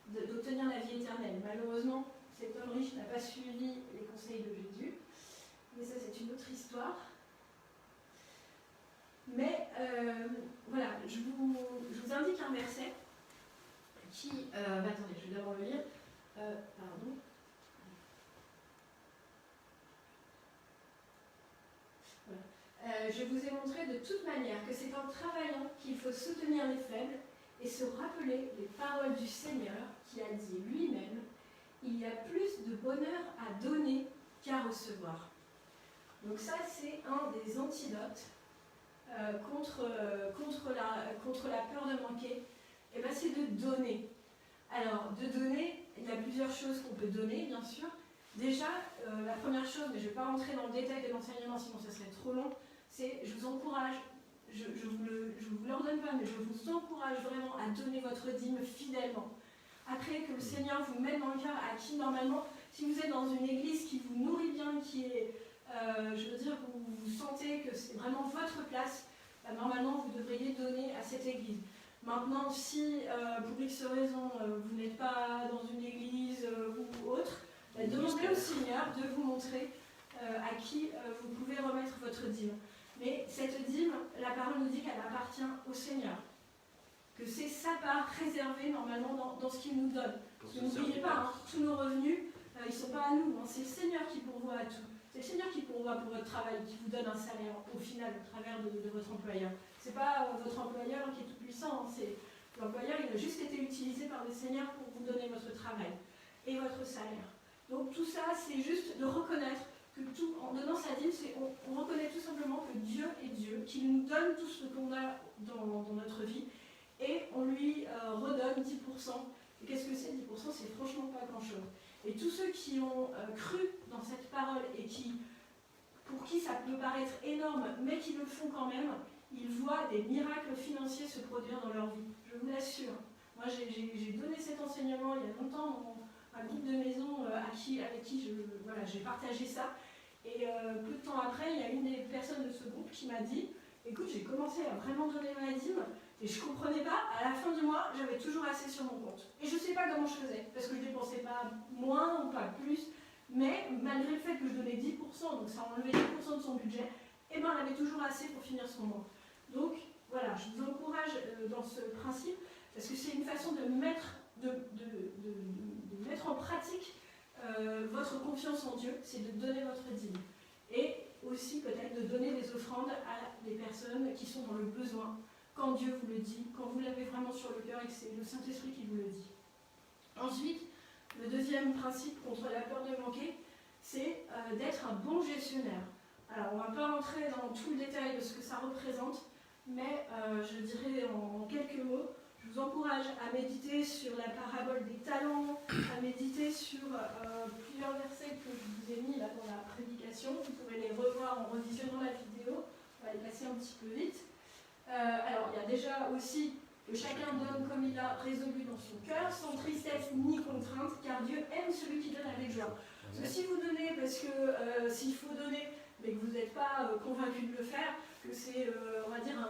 d'obtenir la vie éternelle. Malheureusement, cet homme riche n'a pas suivi les conseils de Jésus, mais ça c'est une autre histoire. Mais voilà, je vous indique un verset qui... attendez, je vais d'abord le lire. Pardon. Voilà. Je vous ai montré de toute manière que c'est en travaillant qu'il faut soutenir les faibles et se rappeler les paroles du Seigneur qui a dit lui-même « Il y a plus de bonheur à donner qu'à recevoir ». Donc ça, c'est un des antidotes contre la peur de manquer. Et ben, c'est de donner. Alors, de donner, il y a plusieurs choses qu'on peut donner, bien sûr. Déjà, la première chose, mais je ne vais pas rentrer dans le détail de l'enseignement, sinon ça serait trop long, c'est je vous encourage, je vous l'ordonne pas, mais je vous encourage vraiment à donner votre dîme fidèlement. Après, que le Seigneur vous mette dans le cœur à qui, normalement, si vous êtes dans une église qui vous nourrit bien, qui est, je veux dire, vous sentez que c'est vraiment votre place, bah, normalement, vous devriez donner à cette église. Maintenant, si pour X raison, vous n'êtes pas dans une église ou autre, bah, demandez au Seigneur de vous montrer à qui vous pouvez remettre votre dîme. Mais cette dîme, la parole nous dit qu'elle appartient au Seigneur. Que c'est sa part réservée normalement dans ce qu'il nous donne. N'oubliez pas, hein, tous nos revenus, ils ne sont pas à nous. Hein, c'est le Seigneur qui pourvoit à tout. C'est le Seigneur qui pourvoit pour votre travail, qui vous donne un salaire au final au travers de votre employeur. Ce n'est pas votre employeur qui est tout puissant. Hein, l'employeur, il a juste été utilisé par le Seigneur pour vous donner votre travail et votre salaire. Donc tout ça, c'est juste de reconnaître que tout, en donnant sa dîme, on reconnaît tout simplement que Dieu est Dieu, qu'il nous donne tout ce qu'on a dans notre vie, et on lui redonne 10%. Et qu'est-ce que c'est 10%? C'est franchement pas grand-chose. Et tous ceux qui ont cru dans cette parole et pour qui ça peut paraître énorme, mais qui le font quand même, ils voient des miracles financiers se produire dans leur vie. Je vous l'assure. Moi, j'ai donné cet enseignement il y a longtemps dans un groupe de maison avec qui j'ai partagé ça. Et peu de temps après, il y a une des personnes de ce groupe qui m'a dit « Écoute, j'ai commencé à vraiment donner ma dîme et je ne comprenais pas, à la fin du mois, j'avais toujours assez sur mon compte. Et je ne sais pas comment je faisais, parce que je ne dépensais pas moins ou pas plus, mais malgré le fait que je donnais 10%, donc ça enlevait 10% de son budget, et ben elle avait toujours assez pour finir son mois. Donc voilà, je vous encourage dans ce principe, parce que c'est une façon de mettre en pratique votre confiance en Dieu, c'est de donner votre dîme. Et aussi peut-être de donner des offrandes à des personnes qui sont dans le besoin, quand Dieu vous le dit, quand vous l'avez vraiment sur le cœur et que c'est le Saint-Esprit qui vous le dit. Ensuite, le deuxième principe contre la peur de manquer, c'est d'être un bon gestionnaire. Alors, on ne va pas rentrer dans tout le détail de ce que ça représente, mais je dirais en quelques mots, je vous encourage à méditer sur la parabole des talents, à méditer sur plusieurs versets que je vous ai mis là dans la prédication. Vous pouvez les revoir en revisionnant la vidéo, on va les passer un petit peu vite. Alors, il y a déjà aussi que chacun donne comme il a résolu dans son cœur, sans tristesse ni contrainte, car Dieu aime celui qui donne avec joie. Parce que si vous donnez parce que s'il faut donner, mais que vous n'êtes pas convaincu de le faire, que c'est, on va dire,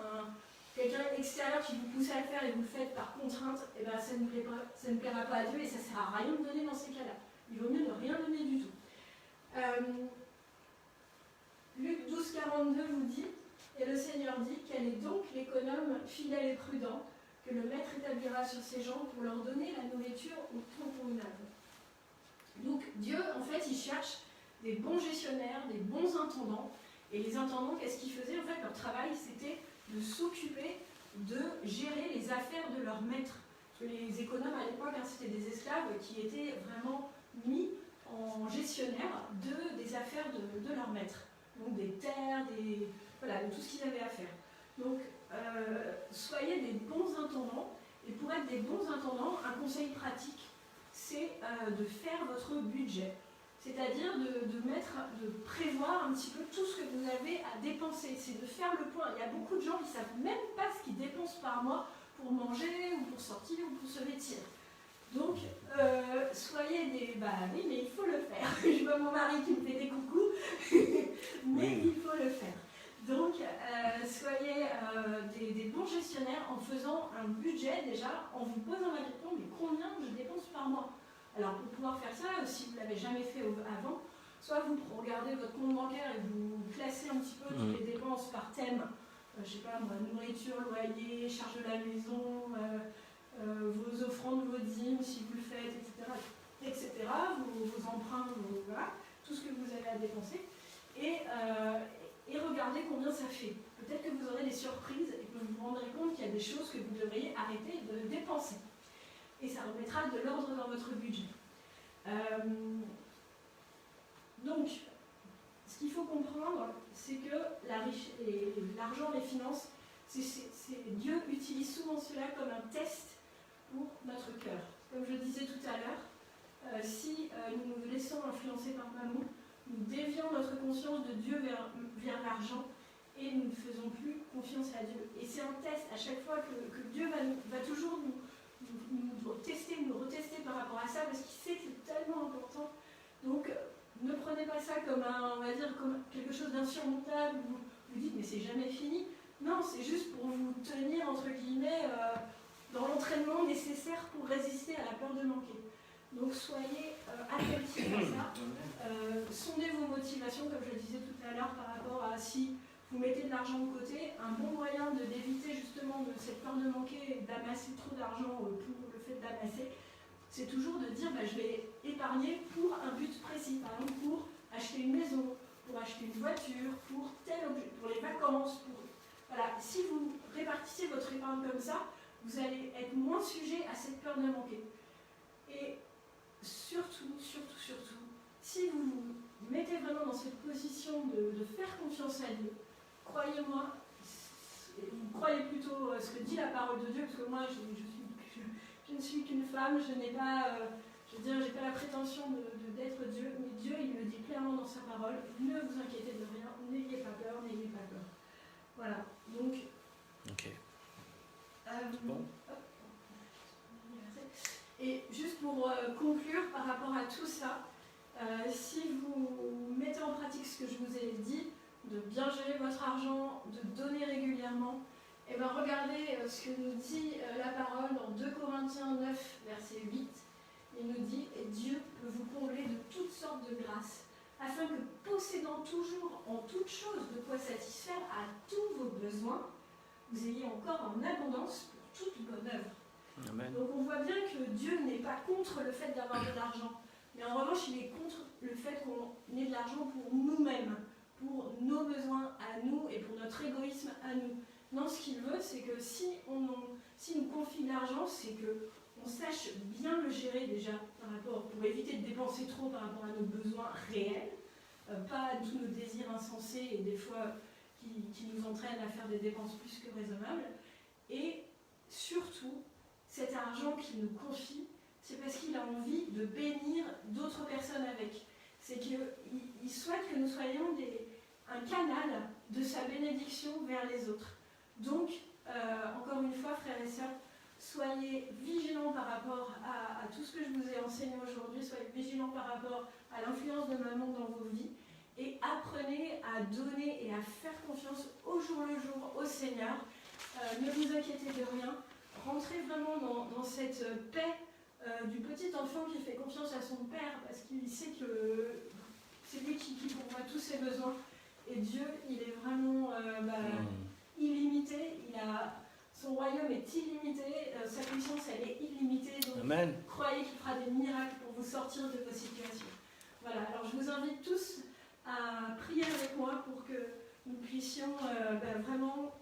quelqu'un extérieur qui vous pousse à le faire et vous le faites par contrainte, et ben ça ne plaira pas à Dieu et ça ne sert à rien de donner dans ces cas-là. Il vaut mieux ne rien donner du tout. Luc 12, 42 vous dit, et le Seigneur dit, quel est donc l'économe fidèle et prudent que le maître établira sur ses gens pour leur donner la nourriture au temps convenable. Donc Dieu, en fait, il cherche des bons gestionnaires, des bons intendants. Et les intendants, qu'est-ce qu'ils faisaient? En fait, leur travail, c'était de s'occuper de gérer les affaires de leur maître. Parce que les économes, à l'époque, c'était des esclaves qui étaient vraiment mis en gestionnaire des affaires de leur maître. Donc des terres, de tout ce qu'ils avaient à faire. Donc, soyez des bons intendants. Et pour être des bons intendants, un conseil pratique, c'est de faire votre budget. C'est-à-dire de prévoir un petit peu tout ce que vous avez à dépenser. C'est de faire le point. Il y a beaucoup de gens qui ne savent même pas ce qu'ils dépensent par mois pour manger, ou pour sortir, ou pour se vêtir. Donc, soyez des... Bah oui, mais il faut le faire. Je vois mon mari qui me fait des coucous, mais il faut le faire. Donc, soyez des bons gestionnaires en faisant un budget déjà, en vous posant la question, mais combien je dépense par mois? Alors, pour pouvoir faire ça, si vous ne l'avez jamais fait avant, soit vous regardez votre compte bancaire et vous classez un petit peu toutes les dépenses par thème, je ne sais pas moi, nourriture, loyer, charge de la maison, vos offrandes, vos dîmes, si vous le faites, etc. Vos emprunts, voilà, tout ce que vous avez à dépenser. Et regardez combien ça fait. Peut-être que vous aurez des surprises et que vous vous rendrez compte qu'il y a des choses que vous devriez arrêter de dépenser. Et ça remettra de l'ordre dans votre budget. Donc, ce qu'il faut comprendre, c'est que l'argent, les finances, Dieu utilise souvent cela comme un test pour notre cœur. Comme je disais tout à l'heure, si nous nous laissons influencer par Mammon, nous dévions notre conscience de Dieu vers l'argent et nous ne faisons plus confiance à Dieu. Et c'est un test à chaque fois que Dieu va toujours nous tester, nous retester par rapport à ça, parce qu'il sait que c'est tellement important. Donc, ne prenez pas ça comme comme quelque chose d'insurmontable, où vous dites mais c'est jamais fini. Non, c'est juste pour vous tenir, entre guillemets, dans l'entraînement nécessaire pour résister à la peur de manquer. Donc soyez attentifs à ça. Sondez vos motivations, comme je le disais tout à l'heure, par rapport à si vous mettez de l'argent de côté. Un bon moyen d'éviter justement de cette peur de manquer et d'amasser trop d'argent pour le fait d'amasser, c'est toujours de dire je vais épargner pour un but précis, par exemple pour acheter une maison, pour acheter une voiture, pour tel objet, pour les vacances. Voilà. Si vous répartissez votre épargne comme ça, vous allez être moins sujet à cette peur de manquer. Et surtout, si vous vous mettez vraiment dans cette position de faire confiance à Dieu, croyez-moi, vous croyez plutôt ce que dit la parole de Dieu, parce que moi je ne suis qu'une femme, je n'ai pas, j'ai pas la prétention d'être Dieu, mais Dieu il le dit clairement dans sa parole, ne vous inquiétez de rien, n'ayez pas peur, n'ayez pas peur. Voilà, donc... Ok. Bon. Et juste pour conclure par rapport à tout ça, si vous mettez en pratique ce que je vous ai dit, de bien gérer votre argent, de donner régulièrement, et bien regardez ce que nous dit la parole dans 2 Corinthiens 9, verset 8. Il nous dit « Et Dieu peut vous combler de toutes sortes de grâces, afin que, possédant toujours en toutes choses de quoi satisfaire à tous vos besoins, vous ayez encore en abondance pour toute bonne œuvre. » Amen. Donc on voit bien que Dieu n'est pas contre le fait d'avoir de l'argent, mais en revanche il est contre le fait qu'on ait de l'argent pour nous-mêmes, pour nos besoins à nous et pour notre égoïsme à nous. Non, ce qu'il veut, c'est que si nous confie de l'argent, c'est qu'on sache bien le gérer déjà pour éviter de dépenser trop par rapport à nos besoins réels, pas à tous nos désirs insensés et des fois qui nous entraînent à faire des dépenses plus que raisonnables. Et surtout, cet argent qu'il nous confie, c'est parce qu'il a envie de bénir d'autres personnes avec. C'est qu'il souhaite que nous soyons un canal de sa bénédiction vers les autres. Donc, encore une fois, frères et sœurs, soyez vigilants par rapport à tout ce que je vous ai enseigné aujourd'hui, soyez vigilants par rapport à l'influence de Mammon dans vos vies, et apprenez à donner et à faire confiance au jour le jour au Seigneur. Ne vous inquiétez de rien. Rentrez vraiment dans cette paix du petit enfant qui fait confiance à son père parce qu'il sait que c'est lui qui pourvoit tous ses besoins. Et Dieu, il est vraiment illimité. Son royaume est illimité. Sa puissance, elle est illimitée. Donc, Amen. Croyez qu'il fera des miracles pour vous sortir de vos situations. Voilà. Alors, je vous invite tous à prier avec moi pour que nous puissions vraiment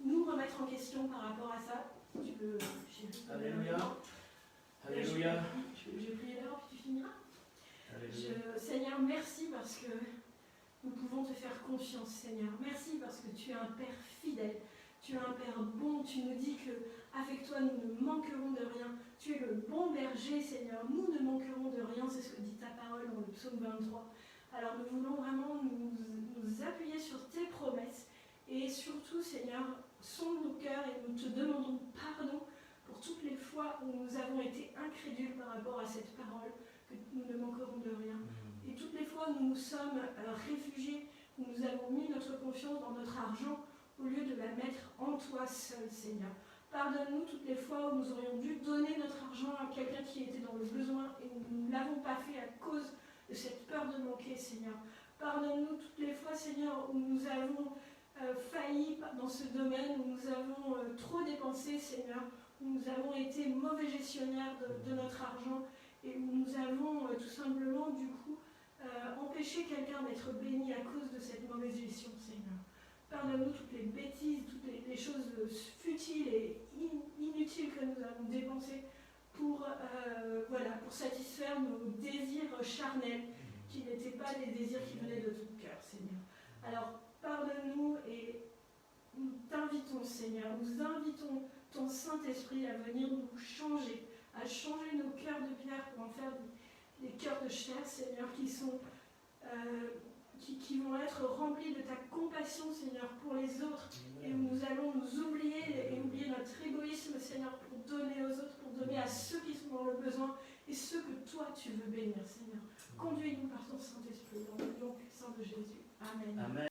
nous remettre en question par rapport à ça. Tu peux... Alléluia. Alléluia. Je vais prier d'abord, puis tu finiras. Alléluia. Seigneur, merci parce que nous pouvons te faire confiance, Seigneur. Merci parce que tu es un Père fidèle. Tu es un Père bon. Tu nous dis qu'avec toi, nous ne manquerons de rien. Tu es le bon berger, Seigneur. Nous ne manquerons de rien. C'est ce que dit ta parole dans le psaume 23. Alors nous voulons vraiment nous appuyer sur tes promesses. Et surtout, Seigneur, sonde nos cœurs et nous te demandons pardon pour toutes les fois où nous avons été incrédules par rapport à cette parole, que nous ne manquerons de rien. Et toutes les fois où nous nous sommes réfugiés où nous avons mis notre confiance dans notre argent au lieu de la mettre en toi seul, Seigneur. Pardonne-nous toutes les fois où nous aurions dû donner notre argent à quelqu'un qui était dans le besoin et nous ne l'avons pas fait à cause de cette peur de manquer, Seigneur. Pardonne-nous toutes les fois, Seigneur, où nous avons failli dans ce domaine, où nous avons trop dépensé, Seigneur, où nous avons été mauvais gestionnaires de notre argent et où nous avons tout simplement, du coup, empêché quelqu'un d'être béni à cause de cette mauvaise gestion, Seigneur. Pardonne-nous toutes les bêtises, toutes les choses futiles et inutiles que nous avons dépensées pour satisfaire nos désirs charnels, qui n'étaient pas des désirs qui venaient de ton cœur, Seigneur. Alors, pardonne-nous et nous t'invitons, Seigneur, nous invitons ton Saint-Esprit à venir nous changer, à changer nos cœurs de pierre pour en faire des cœurs de chair, Seigneur, qui vont être remplis de ta compassion, Seigneur, pour les autres, et où nous allons nous oublier et oublier notre égoïsme, Seigneur, pour donner aux autres, pour donner à ceux qui sont dans le besoin et ceux que toi tu veux bénir, Seigneur. Conduis-nous par ton Saint-Esprit, dans le nom puissant de Jésus. Amen. Amen.